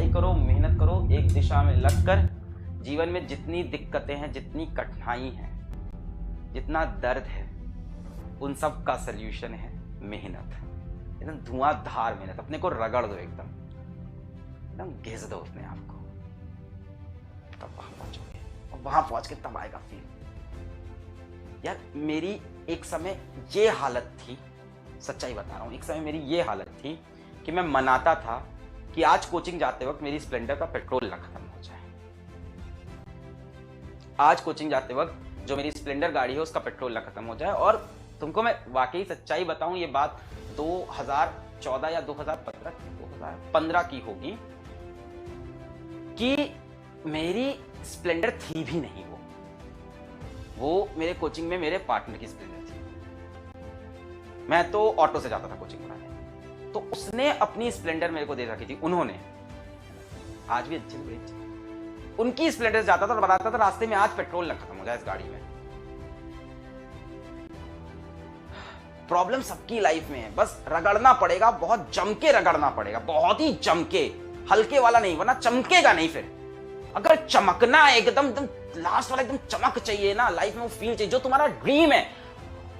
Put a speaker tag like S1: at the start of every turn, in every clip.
S1: पढ़ाई करो, मेहनत करो, एक दिशा में लगकर। जीवन में जितनी दिक्कतें हैं, जितनी कठिनाई है, जितना दर्द है, उन सब का सल्यूशन है मेहनत। एकदम धुआंधार मेहनत, अपने को रगड़ दो, एकदम घिस दो अपने आप को, तब वहां पहुंचोगे। और वहां पहुंच के तब आएगा फील। यार मेरी एक समय ये हालत थी, सच्चाई बता रहा हूं, एक समय मेरी ये हालत थी कि मैं मनाता था कि आज कोचिंग जाते वक्त मेरी स्प्लेंडर का पेट्रोल ना खत्म हो जाए। आज कोचिंग जाते वक्त जो मेरी स्प्लेंडर गाड़ी है उसका पेट्रोल ना खत्म हो जाए। और तुमको मैं वाकई सच्चाई बताऊं, ये बात 2014 या 2015 की होगी कि मेरी स्प्लेंडर थी भी नहीं। वो मेरे कोचिंग में मेरे पार्टनर की स्प्लेंडर थी। मैं तो ऑटो से जाता था कोचिंग कराने, तो उसने अपनी स्प्लेंडर मेरे को दे रखी थी। उन्होंने, आज भी अच्छी उनकी स्प्लेंडर से जाता था और बताता था रास्ते में आज पेट्रोल ना खत्म हो जाए इस गाड़ी में। प्रॉब्लम सबकी लाइफ में है, बस रगड़ना पड़ेगा, बहुत जम के रगड़ना पड़ेगा, बहुत ही जम के, हल्के वाला नहीं, वरना चमकेगा नहीं। फिर अगर चमकना है एकदम लास्ट वाला, एकदम चमक चाहिए ना लाइफ में, वो फील चाहिए। जो तुम्हारा ड्रीम है,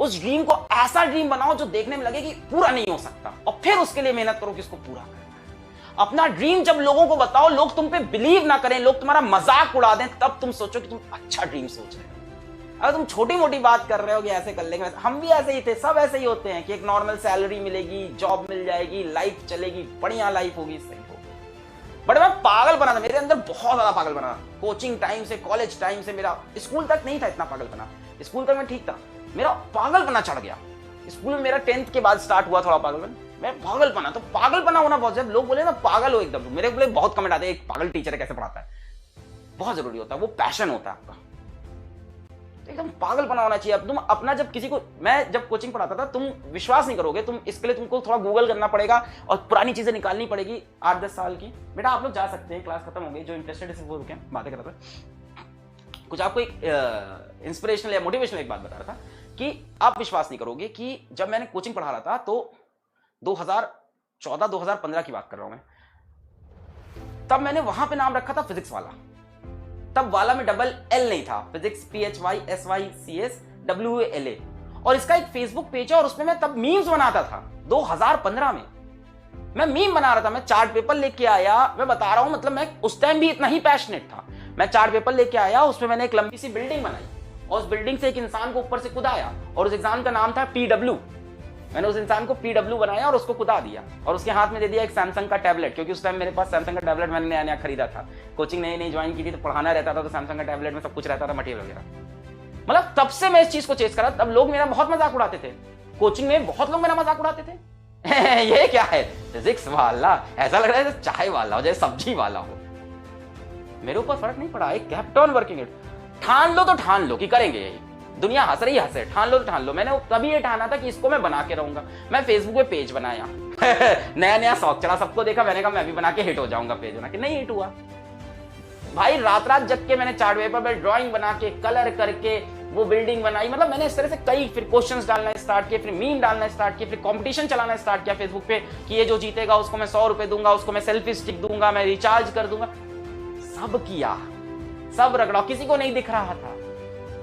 S1: उस ड्रीम को ऐसा ड्रीम बनाओ जो देखने में लगे कि पूरा नहीं हो सकता, और फिर उसके लिए मेहनत करो कि उसको पूरा करना है। अपना ड्रीम जब लोगों को बताओ, लोग तुम पे बिलीव ना करें, लोग तुम्हारा मजाक उड़ा दें, तब तुम सोचो कि तुम अच्छा ड्रीम सोच रहे हो। अगर तुम छोटी मोटी बात कर रहे हो कि ऐसे कर लेंगे, हम भी ऐसे ही थे, सब ऐसे ही होते हैं कि एक नॉर्मल सैलरी मिलेगी, जॉब मिल जाएगी, लाइफ चलेगी, बढ़िया लाइफ होगी, सही होगी। बट मैं पागल बना था, मेरे अंदर बहुत ज्यादा पागल बना। कोचिंग टाइम से, कॉलेज टाइम से, मेरा स्कूल तक नहीं था इतना पागल बना, स्कूल तक मैं ठीक था, मेरा पागल बना चढ़ गया। स्कूल में मेरा 10th के बाद स्टार्ट हुआ थोड़ा पागलपन, मैं पागल बना। तो पागल बना होना बहुत, जब लोग बोले ना पागल हो एकदम, मेरे बोले बहुत कमेंट आते हैं, एक पागल टीचर कैसे पढ़ाता है। बहुत जरूरी होता है, वो पैशन होता है आपका, तो एकदम पागल बना होना चाहिए। अब तुम अपना, जब किसी को, मैं जब कोचिंग पढ़ाता था, तुम विश्वास नहीं करोगे, तुम इसके लिए तुमको थोड़ा गूगल करना पड़ेगा और पुरानी चीजें निकालनी पड़ेगी 8-10 साल की। बेटा आप लोग जा सकते हैं, क्लास खत्म हो गई, जो इंटरेस्टेड है सिर्फ वो रुके, बातें कर रहा था। कुछ आपको एक इंस्पिरेशनल या मोटिवेशनल एक बात बता रहा था कि आप विश्वास नहीं करोगे कि जब मैंने कोचिंग पढ़ा रहा था, तो 2014-2015 की बात कर रहा हूं मैं, तब मैंने वहां पे नाम रखा था फिजिक्स वाला। तब वाला में डबल एल नहीं था, फिजिक्स PHYSYCSWALA। और इसका एक फेसबुक पेज है और उसमें मैं तब मीम्स बनाता था। 2015 में मैं मीम बना रहा था, मैं चार्ट पेपर लेके आया, मैं बता रहा हूं, मतलब मैं उस टाइम भी इतना ही पैशनेट था। मैं चार्ट पेपर लेके आया, उसमें मैंने एक लंबी सी बिल्डिंग बनाई और उस बिल्डिंग से एक इंसान को ऊपर से कूदाया, और उस एग्जाम का नाम था PW। मैंने उस इंसान को PW बनाया और उसको कूदा दिया, और उसके हाथ में दे दिया एक सैमसंग का टैबलेट, क्योंकि उस टाइम मेरे पास सैमसंग का टैबलेट मैंने नया नया खरीदा था, कोचिंग नई ज्वाइन की थी, तो पढ़ाना रहता था, तो सैमसंग का टैबलेट में सब कुछ रहता था, मटेरियल वगैरह। मतलब तब से मैं इस चीज को चेस करा। तब लोग मेरा बहुत मजाक उड़ाते थे, कोचिंग में बहुत लोग मेरा मजाक उड़ाते थे ये क्या है, फिजिक्स वाला, ऐसा लग रहा है चाय वाला हो, जैसे सब्जी वाला हो। मेरे ऊपर फर्क नहीं पड़ा, एक केप्ट ऑन वर्किंग इट। ठान लो तो ठान लो कि करेंगे यही, दुनिया हंस रही हंसे, ठान लो तो ठान लो। मैंने तभी ये ठाना था कि इसको मैं बना के रहूंगा। मैं फेसबुक पे पेज बनाया नया नया शौक चला, सबको देखा, मैंने कहा मैं भी बना के हिट हो जाऊंगा, पेज बना के, नहीं हिट हुआ भाई। रात रात जग के मैंने चार्ट पेपर पर ड्राइंग बना के, कलर करके वो बिल्डिंग बनाई। मतलब मैंने इस तरह से कई, फिर क्वेश्चंस डालना स्टार्ट किए, फिर मीम डालना स्टार्ट किए, फिर कंपटीशन चलाना स्टार्ट किया फेसबुक पे कि ये जो जीतेगा उसको मैं 100 रुपए दूंगा, उसको मैं सेल्फी स्टिक दूंगा, मैं रिचार्ज कर दूंगा। सब किया, सब रगड़ा, किसी को नहीं दिख रहा था,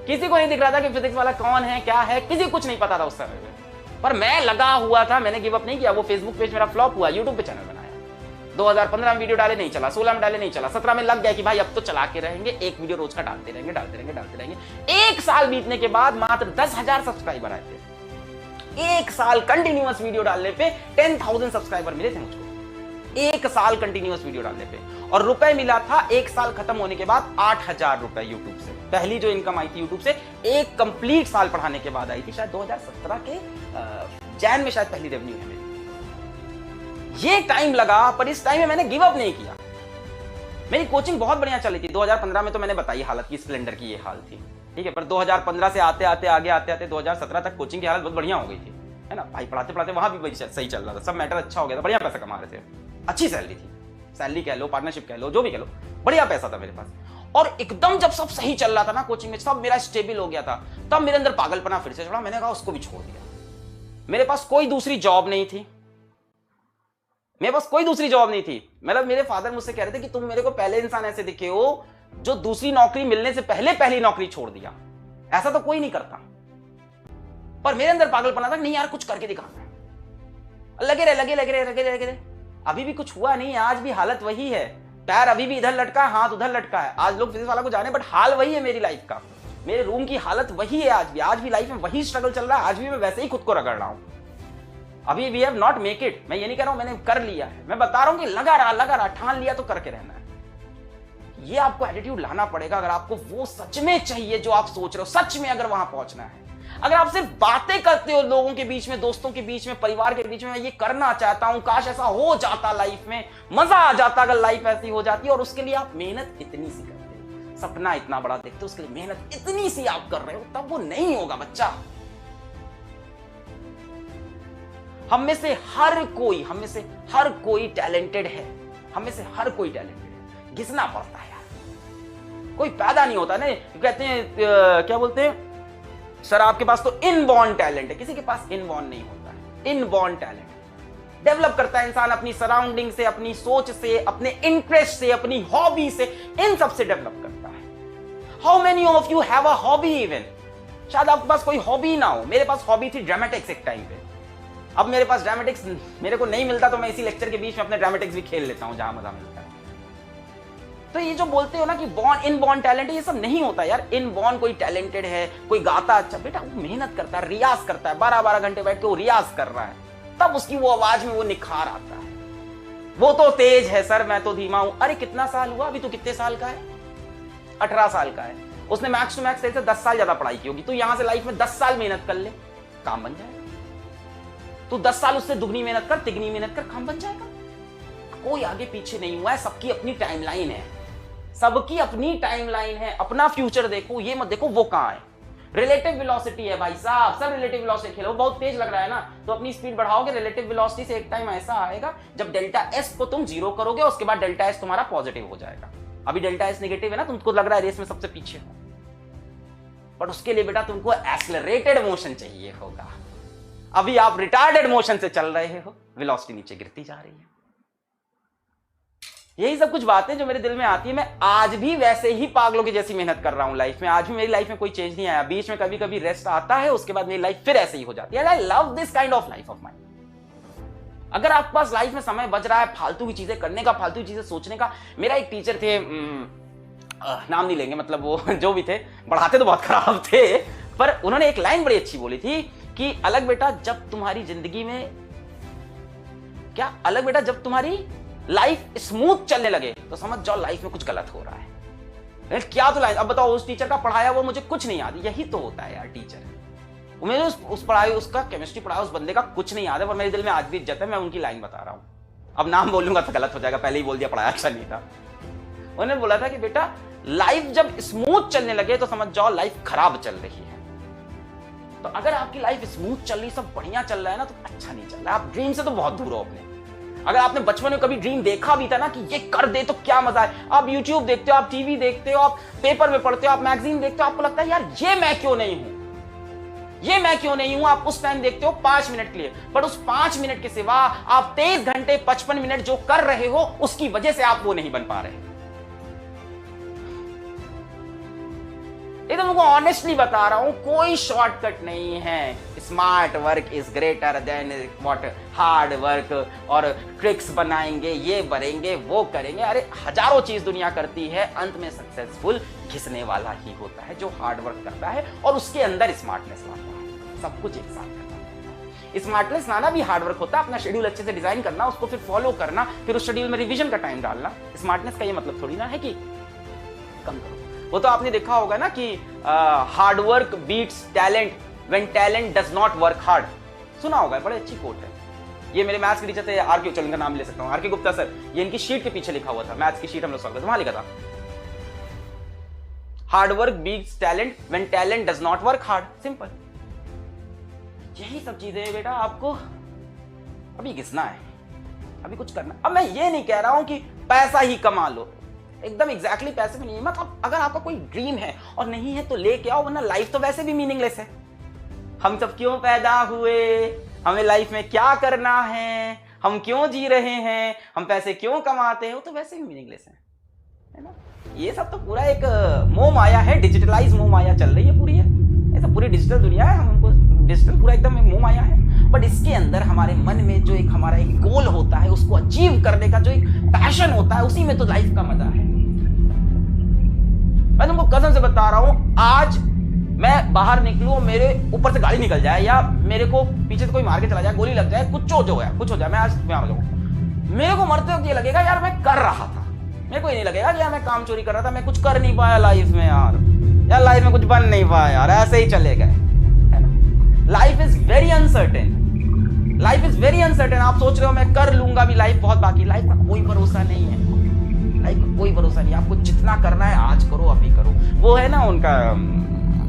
S1: किसी को नहीं दिख रहा था कि फिजिक्स वाला कौन है, क्या है, किसी कुछ नहीं पता था उस समय में, पर मैं लगा हुआ था, मैंने गिव अप नहीं किया। वो फेसबुक पेज मेरा फ्लॉप हुआ, यूट्यूब पे चैनल बनाया, 2015 में वीडियो डाले नहीं चला, 16 में डाले नहीं चला, 17 में लग गया कि भाई अब तो चला के रहेंगे, एक वीडियो रोज का डालते रहेंगे। एक साल बीतने के बाद मात्र 10,000 सब्सक्राइबर आए थे। एक साल कंटिन्यूअस वीडियो डालने पे 10,000 सब्सक्राइबर मिले थे मुझको, एक साल कंटिन्यूअस वीडियो डालने पे। और रुपए मिला था एक साल खत्म होने के बाद 8,000 रुपए यूट्यूब से। पहली जो इनकम आई थी यूट्यूब से एक कंप्लीट साल पढ़ाने के बाद आई थी, शायद 2017 के जैन में शायद पहली रेवेन्यू है मेरी। ये टाइम लगा, पर इस टाइम में मैंने गिव अप नहीं किया। मेरी कोचिंग बहुत बढ़िया चली थी। 2015 में तो मैंने बताई हालत की, स्प्लेंडर की ये हाल थी, ठीक है। पर 2015 से आते आते 2017 तक कोचिंग की हालत बहुत बढ़िया हो गई थी, है ना भाई। पढ़ाते पढ़ाते वहां भी सही चल रहा था, सब मैटर अच्छा हो गया था, बढ़िया पैसा कमा रहे थे, अच्छी सैलरी थी, सैलरी कह लो, पार्टनरशिप कह लो, जो भी कह लो, बढ़िया पैसा था मेरे पास। और एकदम जब सब सही चल रहा था ना कोचिंग में, सब मेरा स्टेबल हो गया था, तब मेरे अंदर पागलपना फिर से चढ़ा। मैंने कहा उसको भी छोड़ दिया। मेरे पास कोई दूसरी जॉब नहीं थी, मेरे पास कोई दूसरी जॉब नहीं थी। मतलब मेरे फादर मुझसे कह रहे थे कि तुम मेरे को पहले इंसान ऐसे दिखे हो जो दूसरी नौकरी मिलने से पहले पहली नौकरी छोड़ दिया, ऐसा तो कोई नहीं करता। पर मेरे अंदर पागलपना था, नहीं यार कुछ करके दिखाना है। लगे रहे। अभी भी कुछ हुआ नहीं, आज भी हालत वही है, पैर अभी भी इधर लटका है, हाथ उधर लटका है। आज लोग फिजिक्स वाला को जाने, बट हाल वही है मेरी लाइफ का। मेरे रूम की हालत वही है आज भी लाइफ में वही स्ट्रगल चल रहा है। आज भी मैं वैसे ही खुद को रगड़ रहा हूं। अभी we have not make it. मैं ये नहीं कह रहा हूं मैंने कर लिया है, मैं बता रहा हूं कि लगा रहा, ठान लिया तो करके रहना है। ये आपको एटीट्यूड लाना पड़ेगा अगर आपको वो सच में चाहिए जो आप सोच रहे हो, सच में अगर वहां पहुंचना है। अगर आप सिर्फ बातें करते हो लोगों के बीच में, दोस्तों के बीच में, परिवार के बीच में, मैं ये करना चाहता हूं, काश ऐसा हो जाता, लाइफ में मजा आ जाता अगर लाइफ ऐसी हो जाती, और उसके लिए आप मेहनत इतनी सी करते हो, सपना इतना बड़ा देखते हो, उसके लिए मेहनत इतनी सी आप कर रहे हो, तब वो नहीं होगा बच्चा। हम में से हर कोई टैलेंटेड है, हम में से हर कोई टैलेंटेड है, घिसना पड़ता है यार। कोई पैदा नहीं होता ना, कहते हैं क्या बोलते हैं सर आपके पास तो इनबॉर्न टैलेंट है, किसी के पास इनबॉर्न नहीं होता है। इनबॉर्न टैलेंट डेवलप करता है इंसान अपनी सराउंडिंग से, अपनी सोच से, अपने इंटरेस्ट से, अपनी हॉबी से, इन सब से डेवलप करता है। How many of you have a hobby even? शायद आपके पास कोई हॉबी ना हो। मेरे पास हॉबी थी ड्रामेटिक्स एक टाइम पे। अब मेरे पास ड्रामेटिक्स मेरे को नहीं मिलता तो मैं इसी लेक्चर के बीच में अपने ड्रामेटिक्स भी खेल लेता हूं जहां मजा मिलता है। तो ये जो बोलते हो ना कि इनबॉर्न टैलेंट है, ये सब नहीं होता यार। इनबॉर्न कोई टैलेंटेड है, कोई गाता अच्छा, बेटा वो मेहनत करता है, रियाज करता है, 12-12 घंटे बैठ के वो रियाज कर रहा है, तब उसकी वो आवाज में वो निखार आता है। वो तो तेज है सर, मैं तो धीमा हूं। अरे कितना साल हुआ? अभी तो कितने साल का है? 18 साल का है। उसने मैक्स टू मैक्स 10 साल ज्यादा पढ़ाई की होगी। तू यहां से लाइफ में 10 साल मेहनत कर ले, काम बन जाएगा। तू 10 साल उससे दुगनी मेहनत कर, तिगनी मेहनत कर, काम बन जाएगा। कोई आगे पीछे नहीं हुआ है, सबकी अपनी टाइमलाइन है, सबकी अपनी टाइमलाइन है। अपना फ्यूचर देखो, ये मत देखो वो कहां है। रिलेटिव वेलोसिटी है भाई साहब, सब रिलेटिव वेलोसिटी खेलो। बहुत तेज लग रहा है ना, तो अपनी स्पीड बढ़ाओगे। रिलेटिव वेलोसिटी से एक टाइम ऐसा आएगा जब डेल्टा एस को तुम 0 करोगे, उसके बाद डेल्टा एस तुम्हारा पॉजिटिव हो जाएगा। अभी डेल्टा एस नेगेटिव है ना, तुमको लग रहा है रेस में सबसे पीछे हो, बट उसके लिए बेटा तुमको एक्सेलरेटेड मोशन चाहिए होगा। अभी आप रिटार्डेड मोशन से चल रहे हो, वेलोसिटी नीचे गिरती जा रही है। यही सब कुछ बातें जो मेरे दिल में आती है। मैं आज भी वैसे ही पागलों की जैसी मेहनत कर रहा हूं लाइफ में। आज भी मेरी लाइफ में कोई चेंज नहीं आया। बीच में कभी कभी रेस्ट आता है, उसके बाद मेरी लाइफ फिर ऐसे ही हो जाती है। I love this kind of life of mine. अगर आपके पास लाइफ में समय बच रहा है फालतू की चीजें करने का, फालतू की चीजें सोचने का। मेरा एक टीचर थे, नाम नहीं लेंगे, मतलब वो जो भी थे, पढ़ाते तो बहुत खराब थे, पर उन्होंने एक लाइन बड़ी अच्छी बोली थी कि अलग बेटा जब तुम्हारी जिंदगी में क्या, अलग बेटा जब तुम्हारी लाइफ स्मूथ चलने लगे तो समझ जाओ लाइफ में कुछ गलत हो रहा है। क्या तो लाइन, अब बताओ उस टीचर का पढ़ाया वो मुझे कुछ नहीं याद। यही तो होता है यार टीचर। मुझे उस पढ़ाई, उसका केमिस्ट्री पढ़ाया उस बंदे का कुछ नहीं याद है, पर मेरे दिल में आज भी इज्जत है। मैं उनकी लाइन बता रहा हूं। अब नाम बोलूंगा तो गलत हो जाएगा, पहले ही बोल दिया पढ़ाया अच्छा नहीं था। उन्होंने बोला था कि बेटा लाइफ जब स्मूथ चलने लगे तो समझ जाओ लाइफ खराब चल रही है। तो अगर आपकी लाइफ स्मूथ चल रही, सब बढ़िया चल रहा है ना, तो अच्छा नहीं चल रहा है। आप ड्रीम से तो बहुत दूर हो अपने। अगर आपने बचपन में कभी ड्रीम देखा भी था ना कि ये कर दे तो क्या मजा है, आप यूट्यूब देखते हो, आप टीवी देखते हो, आप पेपर में पढ़ते हो, आप मैगजीन देखते हो, आपको लगता है यार ये मैं क्यों नहीं हूं, ये मैं क्यों नहीं हूं। आप उस टाइम देखते हो 5 मिनट के लिए, पर उस 5 मिनट के सिवा आप 23 घंटे 55 मिनट जो कर रहे हो उसकी वजह से आप वो नहीं बन पा रहे। तुमको ऑनेस्टली बता रहा हूं, कोई शॉर्टकट नहीं है। Smart work is greater than what hard work, और ट्रिक्स बनाएंगे, ये बनेंगे, वो करेंगे। अरे हजारों चीज दुनिया करती है, अंत में सक्सेसफुल घिसने वाला ही होता है जो हार्ड वर्क करता है और उसके अंदर स्मार्टनेस लाता है। सब कुछ एक साथ करना। स्मार्टनेस लाना भी हार्ड वर्क होता है। अपना शेड्यूल अच्छे से डिजाइन करना, उसको फिर फॉलो करना, फिर उस शेड्यूल में रिवीजन का टाइम डालना। स्मार्टनेस का ये मतलब थोड़ी ना है कि कम करो। वो तो आपने देखा होगा ना कि hard work beats talent when talent does not work hard. सुना होगा, बड़ी अच्छी कोट है। ये मेरे मैथ्स के टीचर थे, आर के, चलो इनका नाम ले सकता हूं, आर के गुप्ता सर। ये इनकी शीट के पीछे लिखा हुआ था, मैथ्स की शीट हम लोग सॉल्व करते, वहां लिखा था hard work beats talent when talent does not work hard. Simple. यही सब चीजें बेटा आपको अभी घिसना है, अभी कुछ करना। अब मैं ये नहीं कह रहा हूं कि पैसा ही कमा लो, एकदम एग्जैक्टली पैसे में नहीं है। मतलब अगर आपका कोई ड्रीम है और नहीं है तो लेके आओ, वरना लाइफ तो वैसे भी मीनिंगलेस है। हम सब क्यों पैदा हुए, हमें लाइफ में क्या करना है, हम क्यों जी रहे हैं, हम पैसे क्यों कमाते हैं, वो तो वैसे ही मीनिंगलेस है ना। ये सब तो पूरा एक मोह माया है, डिजिटलाइज मोह माया चल रही है पूरी है, ये सब पूरी डिजिटल दुनिया है, हमको डिजिटल पूरा एकदम मोह माया है। बट इसके अंदर हमारे मन में जो एक हमारा एक गोल होता है, उसको अचीव करने का जो एक पैशन होता है, उसी में तो लाइफ का मजा है। मैं तुमको कसम से बता रहा हूं, आज मैं बाहर निकलूं, मेरे ऊपर से गाड़ी निकल जाए या मेरे को पीछे से कोई मार के चला जाए, गोली लग जाए, कुछ हो जाए, मैं आज मैं आ जाऊं, मेरे को मरते वक्त ये लगेगा यार मैं कर रहा था। मेरे को ये नहीं लगेगा कि यार मैं काम चोरी कर रहा था, मैं कुछ कर नहीं पाया लाइफ में यार लाइफ में कुछ बन नहीं पाया यार, ऐसे ही चले गए, है ना। Life is very uncertain, life is very uncertain. आप सोच रहे हो मैं कर लूंगा भी, लाइफ बहुत बाकी, लाइफ का कोई भरोसा नहीं है, लाइफ का कोई भरोसा नहीं। आपको जितना करना है आज करो, अभी करो। वो है ना उनका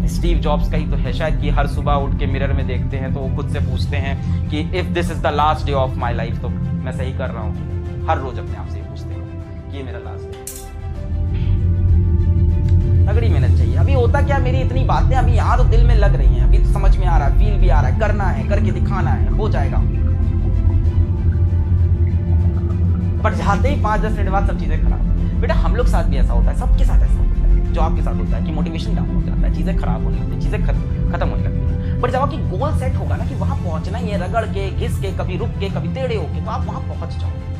S1: स्टीव जॉब्स का ही तो है शायद, कि हर सुबह उठ के मिरर में देखते हैं तो वो खुद से पूछते हैं कि if this is the last day of my life, तो मैं सही कर रहा हूँ। हर रोज अपने आप से पूछते हैं कि ये मेरा लास्ट डे। तगड़ी मेहनत चाहिए। अभी होता क्या, मेरी इतनी बातें अभी यहाँ तो दिल में लग रही हैं, अभी तो समझ में आ रहा है, फील भी आ रहा है, करना है, करके दिखाना है, हो जाएगा। पर जाते ही 5-10 मिनट बाद सब चीजें खराब। बेटा हम लोग साथ भी ऐसा होता है, सबके साथ ऐसा होता है, जो आपके साथ होता है कि मोटिवेशन डाउन हो जाता है, चीजें खराब होने लगती है, चीजें खत्म होने लगती है। पर जब आपकी गोल सेट होगा ना कि वहां पहुंचना ही है, रगड़ के, घिस के, कभी रुक के, कभी टेढ़े होके, तो आप वहां पहुंच जाओगे।